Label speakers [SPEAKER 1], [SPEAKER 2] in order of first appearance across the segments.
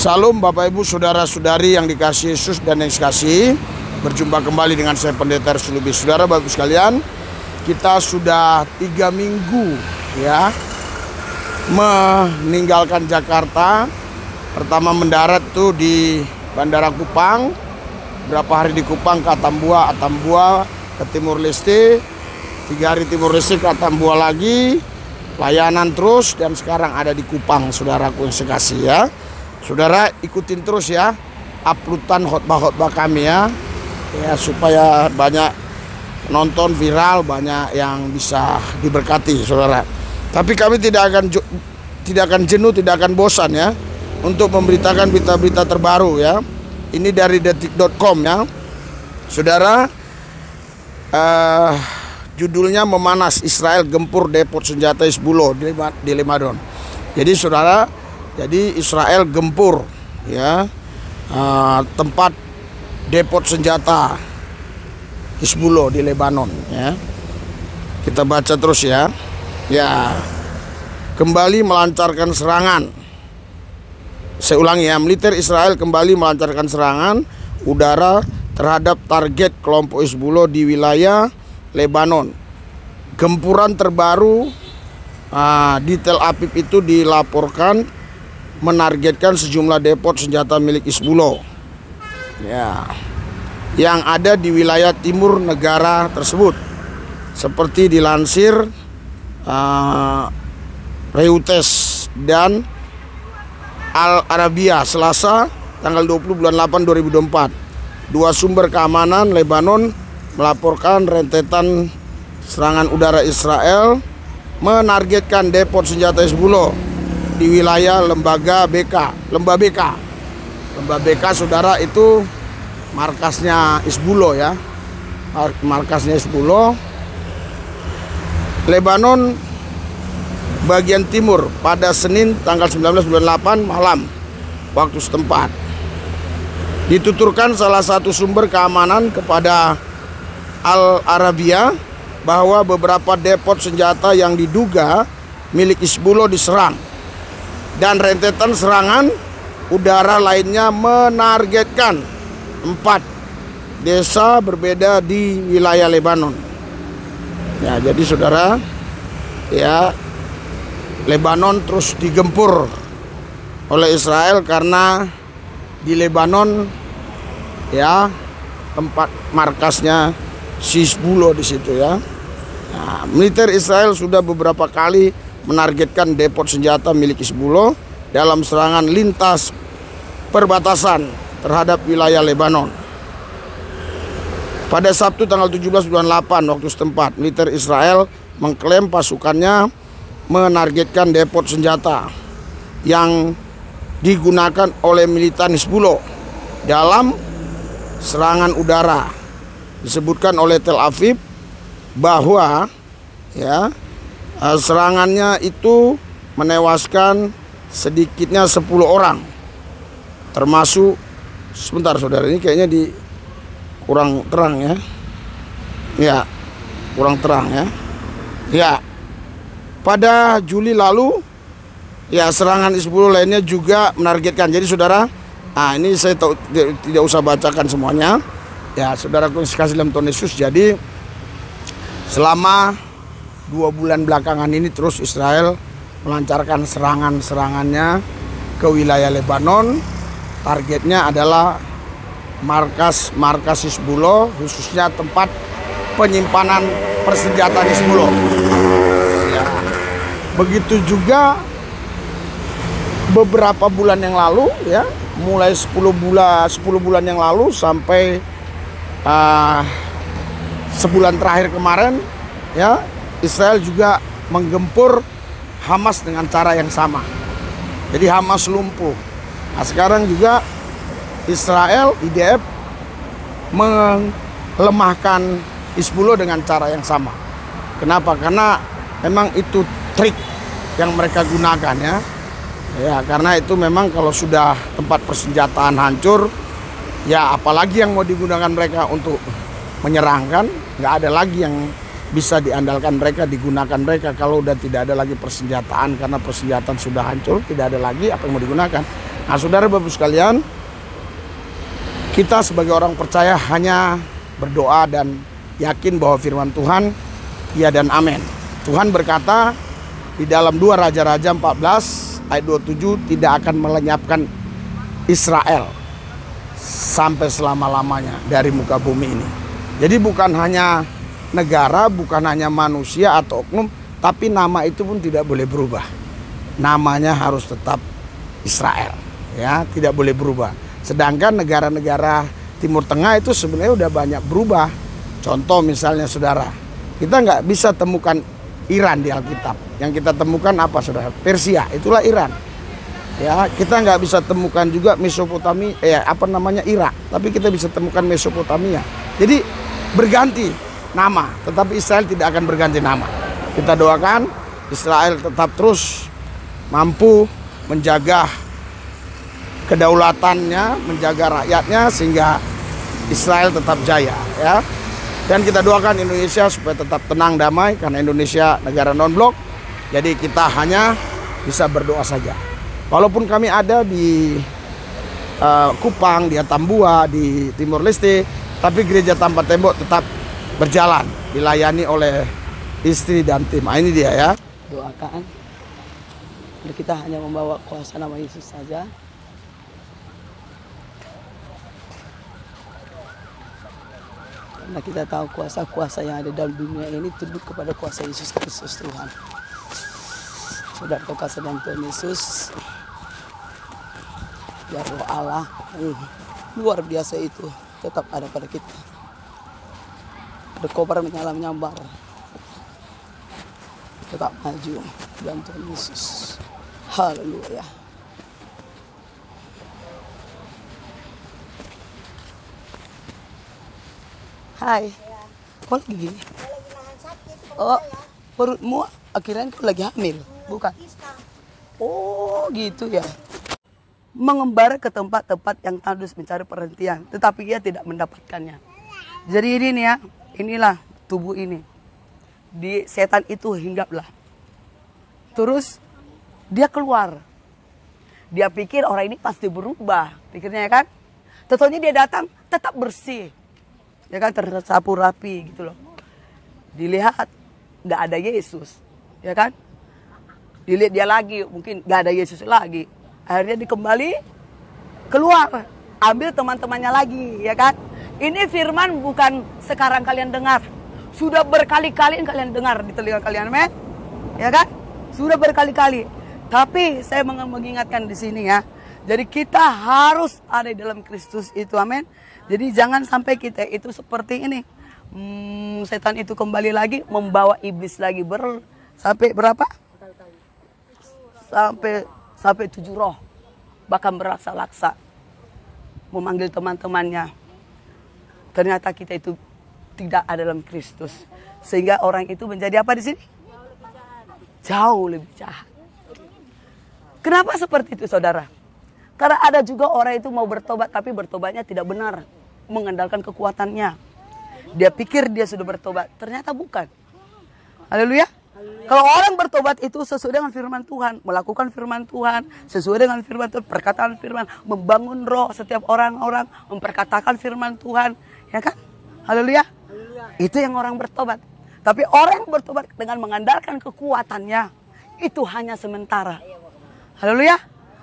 [SPEAKER 1] Salam Bapak Ibu Saudara-saudari yang dikasihi Yesus dan yang dikasihi. Berjumpa kembali dengan saya Pendeta Ernest Lubis. Saudara Bapak Ibu sekalian, kita sudah 3 minggu ya meninggalkan Jakarta. Pertama mendarat tuh di Bandara Kupang, berapa hari di Kupang ke Atambua ke Timur Leste, 3 hari Timur Leste ke Atambua lagi, layanan terus, dan sekarang ada di Kupang, saudaraku yang sekasih ya. Saudara ikutin terus ya uploadan khotbah-khotbah kami ya, supaya banyak nonton, viral, banyak yang bisa diberkati saudara. Tapi kami tidak akan jenuh, tidak akan bosan ya untuk memberitakan berita-berita terbaru ya. Ini dari detik.com ya saudara. Judulnya memanas, Israel gempur depot senjata Hizbullah di Lebanon. Jadi saudara, jadi Israel gempur ya tempat depot senjata Hizbullah di Lebanon ya. Kita baca terus ya. Ya, kembali melancarkan serangan. Saya ulangi ya, militer Israel kembali melancarkan serangan udara terhadap target kelompok Hizbullah di wilayah Lebanon. Gempuran terbaru di Tel Aviv itu dilaporkan menargetkan sejumlah depot senjata milik Hizbullah ya, yang ada di wilayah timur negara tersebut, seperti dilansir Reuters dan Al Arabiya Selasa tanggal 20 bulan 8 2024. Dua sumber keamanan Lebanon melaporkan rentetan serangan udara Israel menargetkan depot senjata Hizbullah di wilayah Lembah BK saudara, itu markasnya Hizbullah ya, markasnya Hizbullah Lebanon bagian timur pada Senin tanggal 19 bulan 8 malam waktu setempat. Dituturkan salah satu sumber keamanan kepada Al Arabiya bahwa beberapa depot senjata yang diduga milik Hizbullah diserang, dan rentetan serangan udara lainnya menargetkan 4 desa berbeda di wilayah Lebanon. Ya, jadi saudara ya, Lebanon terus digempur oleh Israel karena di Lebanon ya tempat markasnya Hizbullah di situ ya. Nah, militer Israel sudah beberapa kali menargetkan depot senjata milik Hizbullah dalam serangan lintas perbatasan terhadap wilayah Lebanon. Pada Sabtu tanggal 17 bulan 8 waktu setempat, militer Israel mengklaim pasukannya menargetkan depot senjata yang digunakan oleh militan Hizbullah dalam serangan udara. Disebutkan oleh Tel Aviv bahwa ya serangannya itu menewaskan sedikitnya 10 orang, termasuk, sebentar saudara, ini kayaknya di kurang terang ya. Ya, kurang terang ya. Ya, pada Juli lalu ya serangan Hizbullah lainnya juga menargetkan. Jadi saudara, ini saya tidak usah bacakan semuanya ya saudaraku yang sekasih dalam Tuhan Yesus. Jadi selama 2 bulan belakangan ini terus Israel melancarkan serangannya ke wilayah Lebanon. Targetnya adalah markas Hizbullah, khususnya tempat penyimpanan persenjataan Hizbullah ya. Begitu juga beberapa bulan yang lalu ya, mulai 10 bulan yang lalu sampai sebulan terakhir kemarin ya, Israel juga menggempur Hamas dengan cara yang sama. Jadi Hamas lumpuh. Nah, sekarang juga Israel, IDF melemahkan Hizbullah dengan cara yang sama. Kenapa? Karena memang itu trik yang mereka gunakan ya. Ya, karena itu memang kalau sudah tempat persenjataan hancur, ya apalagi yang mau digunakan mereka untuk menyerang kan? Nggak ada lagi yang bisa diandalkan mereka, digunakan mereka kalau udah tidak ada lagi persenjataan, karena persenjataan sudah hancur, tidak ada lagi apa yang mau digunakan. Nah, saudara Bapak sekalian, kita sebagai orang percaya hanya berdoa dan yakin bahwa firman Tuhan ya dan amin. Tuhan berkata di dalam 2 Raja-Raja 14 ayat 27, tidak akan melenyapkan Israel sampai selama-lamanya dari muka bumi ini. Jadi bukan hanya negara, bukan hanya manusia atau oknum, tapi nama itu pun tidak boleh berubah. Namanya harus tetap Israel, ya, tidak boleh berubah. Sedangkan negara-negara Timur Tengah itu sebenarnya udah banyak berubah. Contoh misalnya saudara, kita nggak bisa temukan Iran di Alkitab. Yang kita temukan apa saudara? Persia, itulah Iran. Ya, kita nggak bisa temukan juga Mesopotamia, Irak. Tapi kita bisa temukan Mesopotamia. Jadi berganti nama, tetapi Israel tidak akan berganti nama. Kita doakan Israel tetap terus mampu menjaga kedaulatannya, menjaga rakyatnya sehingga Israel tetap jaya, ya. Dan kita doakan Indonesia supaya tetap tenang, damai, karena Indonesia negara non-blok. Jadi kita hanya bisa berdoa saja. Walaupun kami ada di Kupang, di Atambua, di Timor Leste, tapi gereja tanpa tembok tetap berjalan, dilayani oleh istri dan tim. Nah, ini dia ya.
[SPEAKER 2] Doakan. Kita hanya membawa kuasa nama Yesus saja. Karena kita tahu kuasa-kuasa yang ada dalam dunia ini tunduk kepada kuasa Yesus Kristus Tuhan. Saudara kekasih dalam Tuhan Yesus, biar roh Allah luar biasa itu tetap ada pada kita. Ada kobar menyala-menyambar, tetap maju dalam Tuhan Yesus. Haleluya. Hai, kau lagi gini? Oh, perutmu akhirnya kau lagi hamil, bukan? Oh, gitu ya. Mengembara ke tempat-tempat yang tandus mencari perhentian, tetapi ia tidak mendapatkannya. Jadi ini nih ya, inilah tubuh ini. Di setan itu hinggaplah. Terus dia keluar. Dia pikir orang ini pasti berubah, pikirnya ya kan? Tentunya dia datang tetap bersih. Ya kan, tersapu rapi gitu loh. Dilihat nggak ada Yesus, ya kan? Dilihat dia lagi, mungkin nggak ada Yesus lagi. Akhirnya dikembali keluar, ambil teman-temannya lagi, ya kan? Ini firman bukan sekarang kalian dengar, sudah berkali-kali kalian dengar di telinga kalian, men, ya kan? Sudah berkali-kali. Tapi saya mengingatkan di sini ya. Jadi kita harus ada di dalam Kristus itu, amin. Jadi jangan sampai kita itu seperti ini. Setan itu kembali lagi membawa iblis lagi sampai berapa? Sampai 7 roh. Bahkan berlaksa-laksa. Memanggil teman-temannya. Ternyata kita itu tidak ada dalam Kristus. Sehingga orang itu menjadi apa di sini? Jauh lebih jahat. Kenapa seperti itu, saudara? Karena ada juga orang itu mau bertobat, tapi bertobatnya tidak benar. Mengandalkan kekuatannya. Dia pikir dia sudah bertobat, ternyata bukan. Haleluya. Kalau orang bertobat itu sesuai dengan firman Tuhan, melakukan firman Tuhan, sesuai dengan firman Tuhan, perkataan firman, membangun roh setiap orang-orang, memperkatakan firman Tuhan, ya kan? Haleluya. Itu yang orang bertobat. Tapi orang yang bertobat dengan mengandalkan kekuatannya, itu hanya sementara. Haleluya.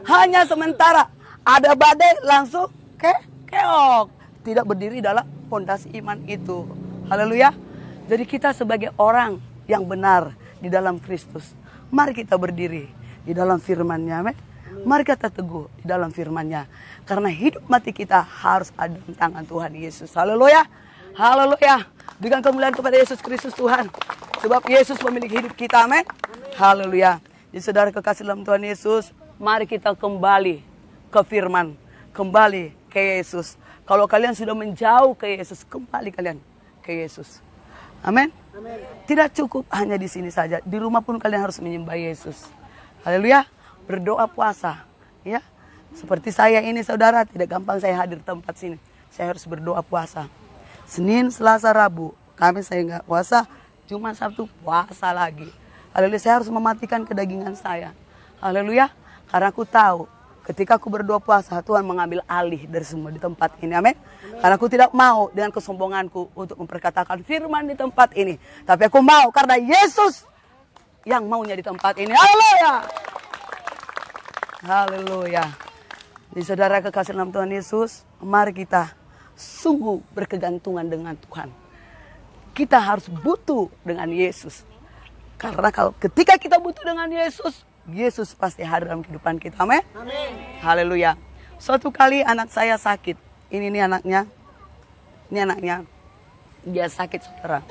[SPEAKER 2] Hanya sementara. Ada badai langsung keok. Tidak berdiri dalam fondasi iman itu. Haleluya. Jadi kita sebagai orang yang benar di dalam Kristus, mari kita berdiri di dalam firman-Nya. Mari kita teguh di dalam firman-Nya. Karena hidup mati kita harus ada di tangan Tuhan Yesus. Haleluya. Haleluya. Berikan kemuliaan kepada Yesus Kristus Tuhan. Sebab Yesus memiliki hidup kita. Amin. Haleluya. Jadi saudara kekasih dalam Tuhan Yesus, mari kita kembali ke firman, kembali ke Yesus. Kalau kalian sudah menjauh ke Yesus, kembali kalian ke Yesus. Amin. Tidak cukup hanya di sini saja, di rumah pun kalian harus menyembah Yesus. Haleluya. Berdoa puasa, ya. Seperti saya ini saudara, tidak gampang saya hadir tempat sini. Saya harus berdoa puasa. Senin, Selasa, Rabu, Kamis saya nggak puasa, cuma Sabtu puasa lagi. Haleluya, saya harus mematikan kedagingan saya. Haleluya. Karena aku tahu ketika aku berdoa puasa, Tuhan mengambil alih dari semua di tempat ini. Amin. Karena aku tidak mau dengan kesombonganku untuk memperkatakan firman di tempat ini. Tapi aku mau karena Yesus yang maunya di tempat ini. Haleluya. Haleluya. Jadi saudara kekasih dalam Tuhan Yesus, mari kita sungguh berkegantungan dengan Tuhan. Kita harus butuh dengan Yesus. Karena kalau ketika kita butuh dengan Yesus, Yesus pasti hadir dalam kehidupan kita. Amin. Haleluya. Suatu kali anak saya sakit. Ini anaknya. Ini anaknya. Dia sakit, saudara.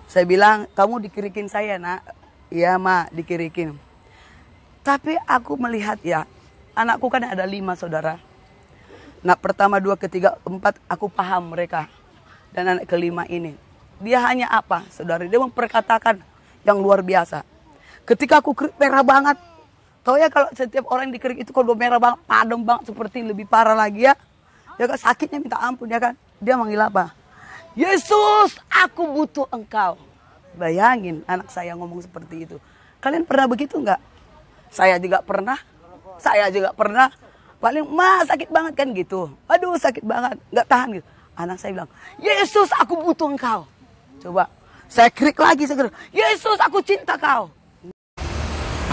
[SPEAKER 2] Saya bilang, kamu dikirikin saya, nak. Iya, Ma, dikirikin. Tapi aku melihat ya, anakku kan ada 5, saudara. Nah, pertama, 2, ketiga, 4, aku paham mereka. Dan anak kelima ini, dia hanya apa, saudara? Dia memperkatakan yang luar biasa. Ketika aku kerik merah banget, tau ya kalau setiap orang yang dikerik itu kalau merah banget, padam banget, seperti lebih parah lagi ya. Ya kan, sakitnya minta ampun ya kan. Dia manggil apa? Yesus, aku butuh engkau. Bayangin anak saya ngomong seperti itu. Kalian pernah begitu enggak? Saya juga pernah. Paling, Ma, sakit banget kan gitu. Aduh, sakit banget, enggak tahan gitu. Anak saya bilang, Yesus, aku butuh engkau. Coba, saya krik lagi, saya krik, Yesus, aku cinta kau.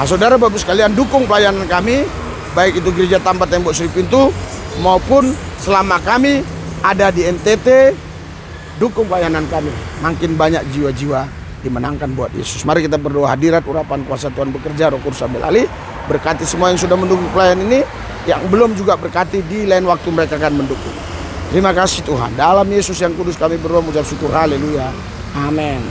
[SPEAKER 1] Nah, saudara Bapak sekalian, dukung pelayanan kami, baik itu Gereja Tanpa Tembok Sri Pintu, maupun selama kami ada di NTT, dukung pelayanan kami. Makin banyak jiwa-jiwa dimenangkan buat Yesus. Mari kita berdoa, hadirat urapan kuasa Tuhan bekerja, Roh Kudus ambil alih. Berkati semua yang sudah mendukung pelayanan ini, yang belum juga berkati di lain waktu mereka akan mendukung. Terima kasih Tuhan. Dalam Yesus yang kudus kami berdoa, mengucap syukur. Haleluya. Amin.